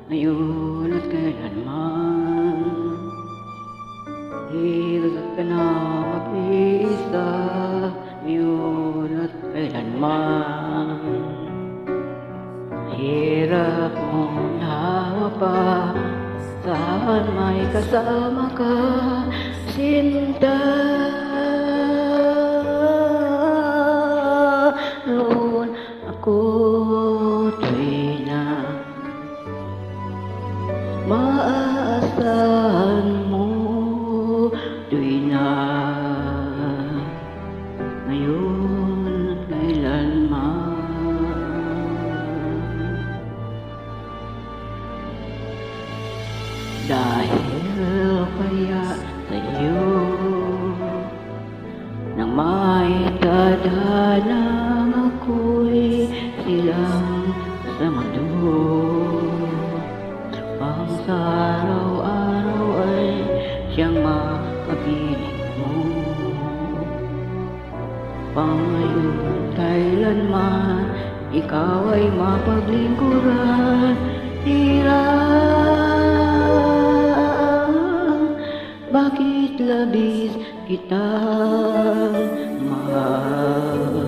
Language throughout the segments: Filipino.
ngayon at kailanman. Hirap ka na mag-isa, ngayon at kailanman. Hirap mong hawa pa, saan may kasama ka, sinta. Roon ako tuwi na maaasahan mo, tuwi na ngayon at kailanman. Dahil kaya sa'yo nang may tadhanang ako'y silang sa mundo, ang sa araw-araw ay siyang makapiling mo. Pangayon kailanman ikaw ay mapaglingkuran, bakit labis kitang mahal?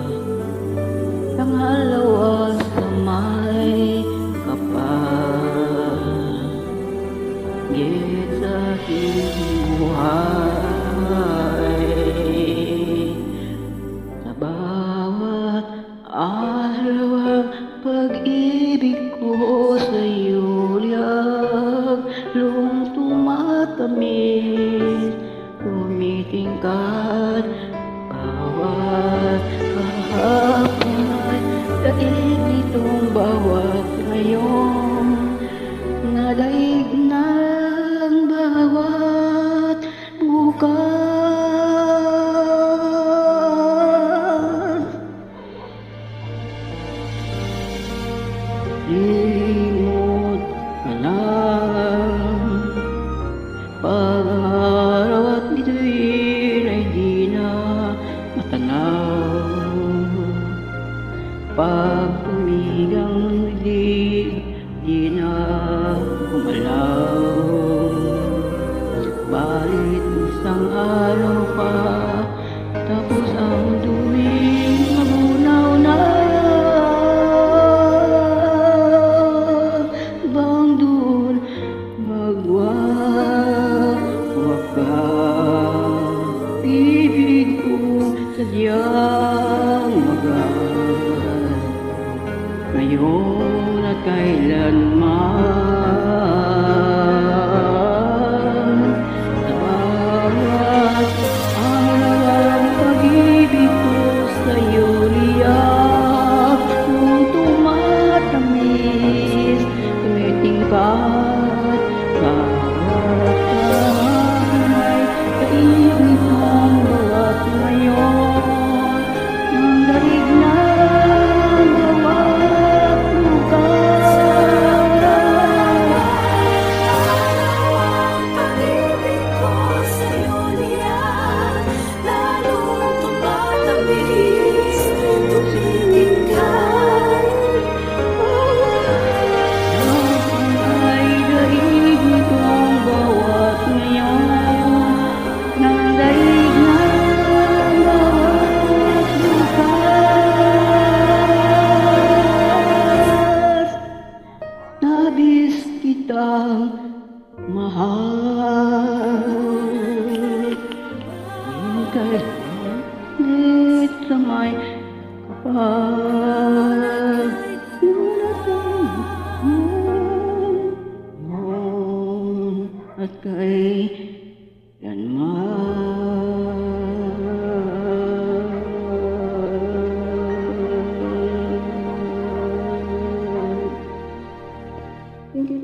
Pangalawa sa may kapal, git sa aking buhay. Sa bawat araw ang pag-ibig ko sa'yo liyak lung tumatamis, tumitingkad bawat kahapon ay daig nitong bawat ngayon, nadaig ng bawat bukas. Limot ka lang, pag-araw at bituin ay di na matanaw. Pag tumigang di na gumalaw. Balit isang araw pa, tapos ang duming mabunaw na. Bang doon magwawak ka, bibig ko sadyang magat, ngayon at kailanman. Sa bawat araw ang pag-ibig ko sa'yo liyak kung tumatamis, tumitingkad bawat kamay, kaibig ang bawat ngayon, nang daig na bawat bukas. Pag-ibig ko sa'yo liyak, lalong tumatamis, tumitingkad Ay daig nitong bawat ngayon, nang daig na bawat bukas. Nabis kitang mahal, kahit ngunit sa may kapal. Noon at kailanman. Thank you.